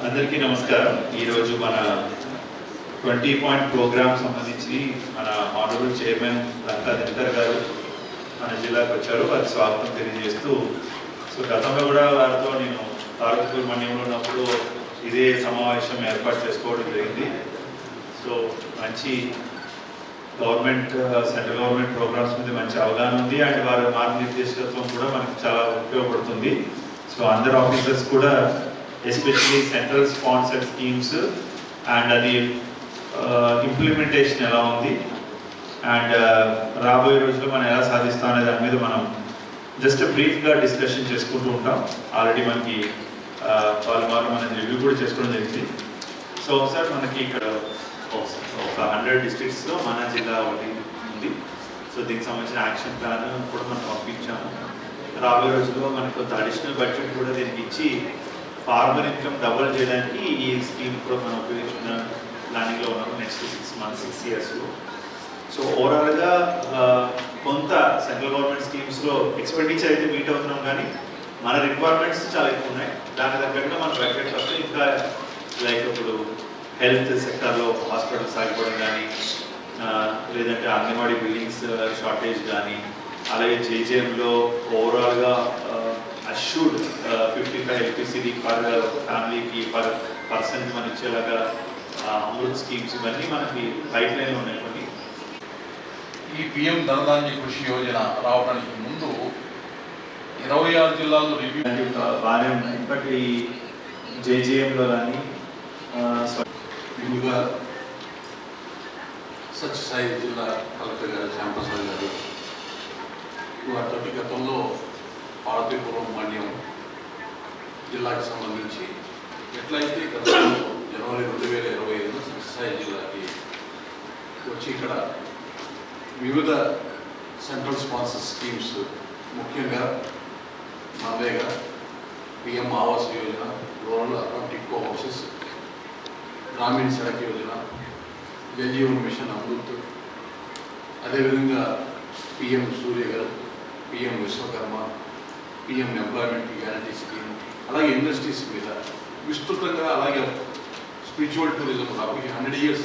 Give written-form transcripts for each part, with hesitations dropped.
అందరికీ నమస్కారం. ఈరోజు మన 20 పాయింట్ ప్రోగ్రామ్ సంబంధించి మన ఆనరబుల్ చైర్మన్ లంకా దినకర్ గారు మన జిల్లాకు వచ్చారు. వారికి స్వాగతం తెలియజేస్తూ, సో గతంలో కూడా వారితో నేను తారకపూర్ మన్యంలో ఉన్నప్పుడు ఇదే సమావేశం ఏర్పాటు చేసుకోవడం జరిగింది. సో మంచి గవర్నమెంట్ సెంట్రల్ గవర్నమెంట్ ప్రోగ్రామ్స్ మీద మంచి అవగాహన ఉంది అండ్ వారి మార్గనిర్దేశకత్వం కూడా మనకు చాలా ఉపయోగపడుతుంది. సో అందరు ఆఫీసర్స్ కూడా especially central sponsored schemes and అది ఇంప్లిమెంటేషన్ ఎలా ఉంది అండ్ రాబోయే రోజుల్లో మనం ఎలా సాధిస్తాం అనే దాని మీద మనం జస్ట్ బ్రీఫ్గా డిస్కషన్ చేసుకుంటూ ఉంటాం. ఆల్రెడీ మనకి వాళ్ళు మన రివ్యూ కూడా చేసుకోవడం జరిగింది. సో సార్ మనకి ఇక్కడ ఒక 100 డిస్ట్రిక్ట్స్లో మన జిల్లా ఒకటి ఉంది. సో దీనికి సంబంధించిన యాక్షన్ ప్లాన్ కూడా మనం పంపించాము. రాబోయే రోజుల్లో మనకు కొంత అడిషనల్ బడ్జెట్ కూడా దీనికి ఇచ్చి ఫార్మర్ ఇన్కమ్ డబుల్ చేయడానికి ఈ స్కీమ్ కూడా మనం ఉపయోగించిన ప్లానింగ్లో ఉన్నాము నెక్స్ట్ 6 months 6 yearsలో. సో ఓవరాల్గా కొంత సెంట్రల్ గవర్నమెంట్ స్కీమ్స్లో ఎక్స్పెండిచర్ అయితే మీట్ అవుతున్నాం, కానీ మన రిక్వైర్మెంట్స్ చాలా ఎక్కువ ఉన్నాయి. దాని తగ్గట్టుగా మన బడ్జెట్ వస్తే ఇంకా లైక్ ఇప్పుడు హెల్త్ సెక్టర్లో హాస్పిటల్స్ ఆగిపోవడం కానీ, లేదంటే అంగన్వాడీ బిల్డింగ్స్ షార్టేజ్ కానీ, అలాగే జేజేఎంలో ఓవరాల్గా అష్యూర్డ్ 55 ఎల్పిసిడి పర్ ఫ్యామిలీకి పర్ పర్సన్ మనం ఇచ్చేలాగా అమృత్ స్కీమ్స్ ఇవన్నీ మనకి పైప్ లైన్ ఉన్నాయి. కొన్ని ఈ పిఎం ధనధాన్య కృషి యోజన రావడానికి ముందు 26 జిల్లాల్లో రివ్యూ బాగానే ఉన్నాయి. బట్ ఈ జేజేఎంలో కానీ ముందుగా సత్యసాయి జిల్లా కలెక్టర్ గారు శ్యాంప్రసాద్ గారు వారితోటి గతంలో పార్వతీపురం మన్యం జిల్లాకి సంబంధించి ఎట్లయితే గతంలో జనవరి 2025 సత్యసాయి జిల్లాకి వచ్చి ఇక్కడ వివిధ సెంట్రల్ స్పాన్సర్ స్కీమ్స్ ముఖ్యంగా నవేగా PM Awas Yojana, rural urban టిక్కో హౌసెస్, గ్రామీణ సడక్ యోజన, జల్ జీవన్ మిషన్ అమృత్, అదేవిధంగా PM Suryaghar, PM Vishwakarma, PM employment guarantee scheme, అలాగే ఇండస్ట్రీస్ మీద విస్తృతంగా, అలాగే స్పిరిచువల్ టూరిజం కాబట్టి 100 years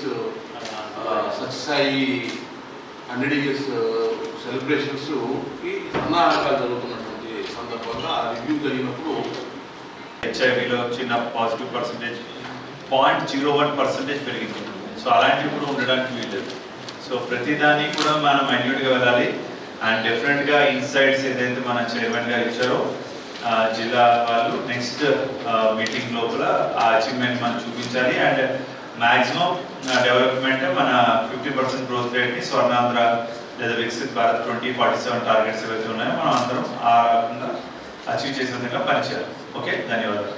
సత్యసాయి 100 years సెలబ్రేషన్స్కి సన్నాహకాలు జరుగుతున్నటువంటి సందర్భంగా ఆ రివ్యూ జరిగినప్పుడు హెచ్ఐవిలో చిన్న పాజిటివ్ పర్సంటేజ్ 0.01% పెరిగింది. సో అలాంటివి కూడా ఉండడానికి వీల్లేదు. సో ప్రతిదాన్ని కూడా మనం మైన్యూట్గా వెళ్ళాలి అండ్ డెఫినెట్గా ఇన్సైట్స్ ఏదైతే మన చైర్మన్ గారు ఇచ్చారో జిల్లా వాళ్ళు నెక్స్ట్ మీటింగ్ లోపల ఆ అచీవ్మెంట్ మనం చూపించాలి అండ్ మ్యాక్సిమం డెవలప్మెంట్ మన 50% గ్రోత్ రేట్ని స్వర్ణాంధ్ర లేదా వికసిత్ భారత్ 2047 టార్గెట్స్ ఏవైతే ఉన్నాయో మనం అందరం ఆ రకంగా అచీవ్ చేసే విధంగా పనిచేయాలి. ఓకే, ధన్యవాదాలు.